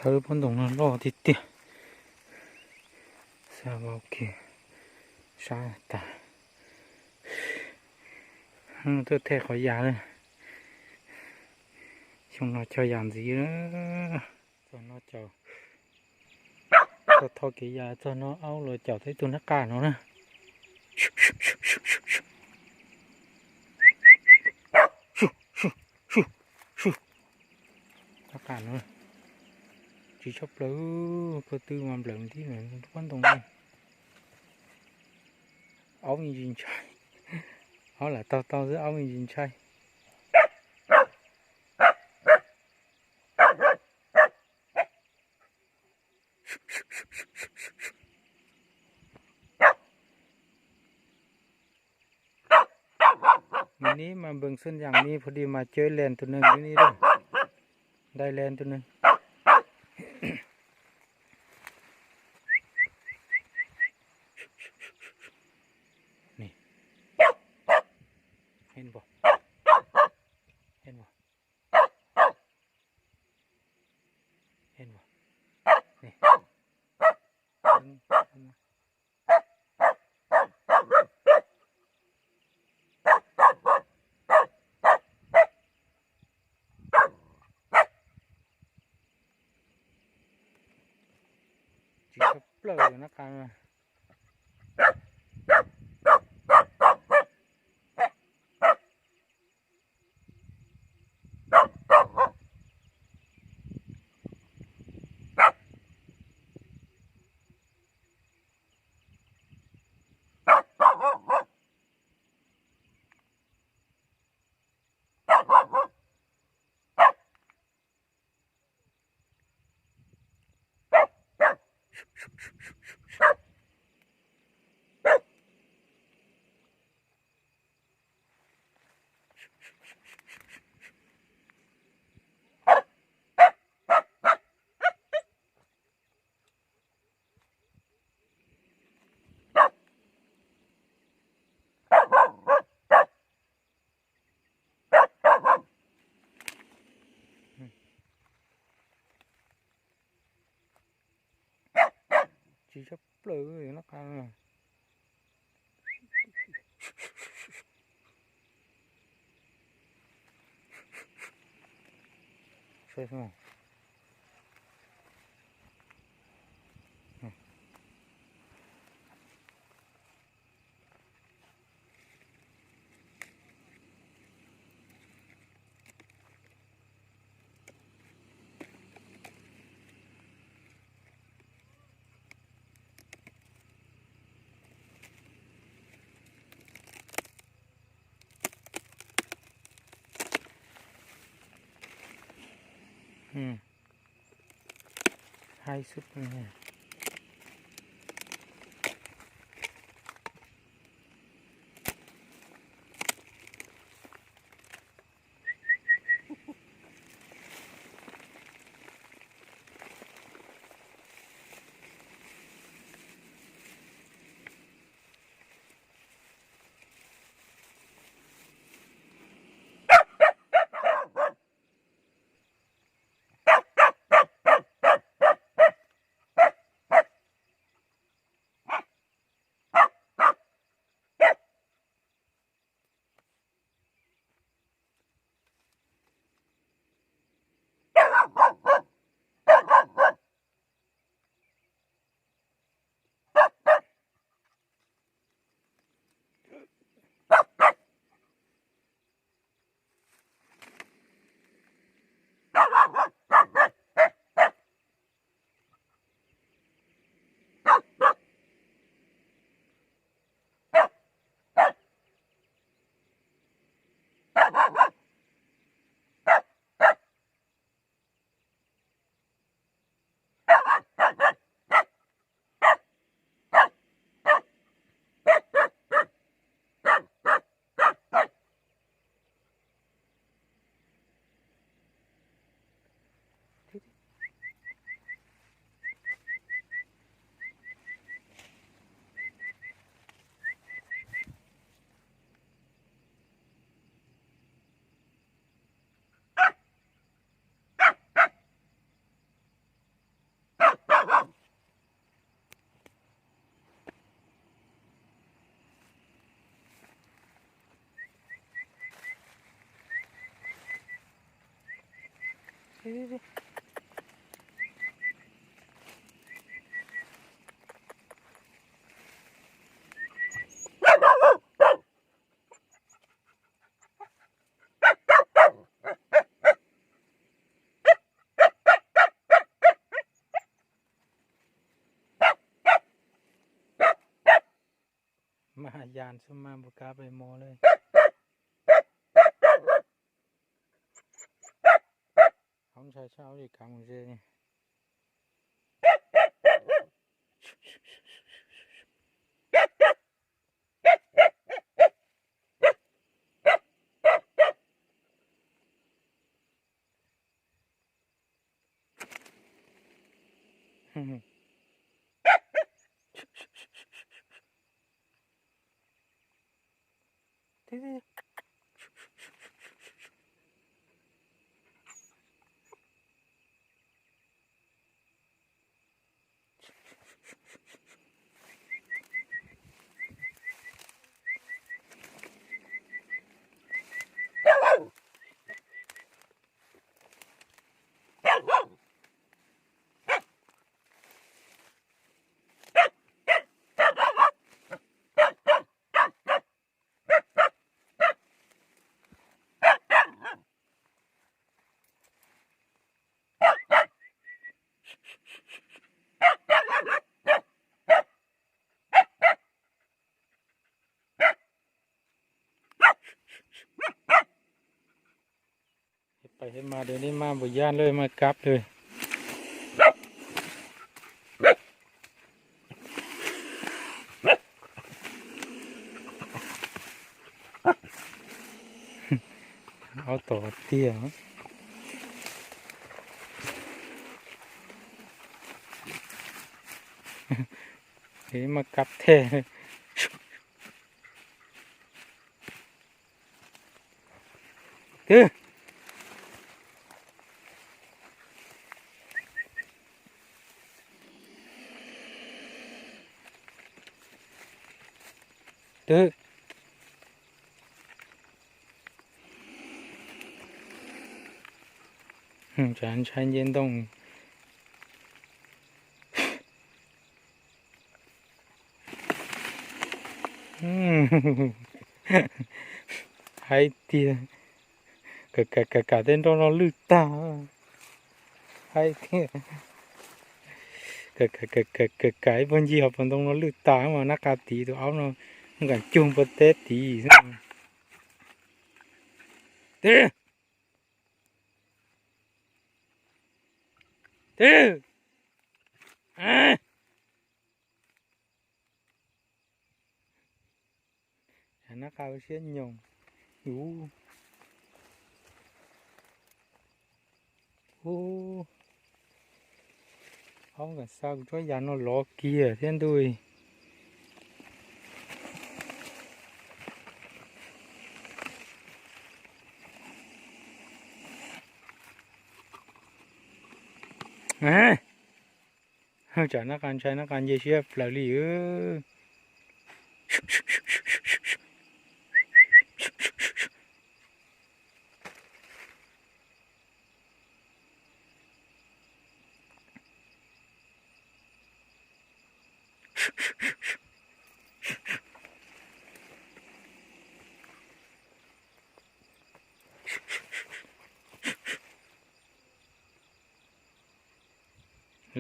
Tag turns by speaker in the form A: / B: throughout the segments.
A: thử bón đồng nó lo thì tiếc sao vào kia sao ta tôi theo khỏi già lên chúng nó cho dàn gì nữa cho nó chờ thôi cái già cho nó áo rồi chờ thấy tôi nó cả nó nè nó cả nó chỉ chốc lỡ cơ tư mà lợn tí nữa quan trọng này áo mình nhìn trai áo là tao giữa áo mình nhìn trai mình ní mà bừng xuânอย่างนี้พอดีมาเจอแลนตัวนึงอยู่นี่ด้วยได้แลนตัวนึงนี่เห็นบ่เห็นบ่เห็นบ่นี่chỉ có plờ nó càng chỉ có plờ nó càng xem không hai súp này มายานสมาบุกาไปโมเลยเขาใช้เช้าอีกครั้งเจนี่ไปให้มาเดี๋ยวนี้มาบุย่านเลยมากลับเลยเอาต่อเตี้ยเดี๋ยวมากลับแท้คือจานชันเย็นต้องให้เตี้ยกะเต้นต้องเราลึกตาให้เตี้ยกะไอ้บนยีบมันต้องเราลึกตามานักการตีตัวเอาเนาะมันกันจุ่มประเทศตีเตี้ยนักข่าวเชียนยงโอ้เขากันสักช่วยยันเราล้อเกียร์เทียนด้วยจากนักการใช้นักการเยี่ยเชียบหลายหรือ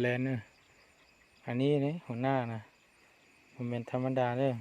A: แลนเนี่ยอันนี้นี่หัวหน้านะมันเป็นธรรมดาเลย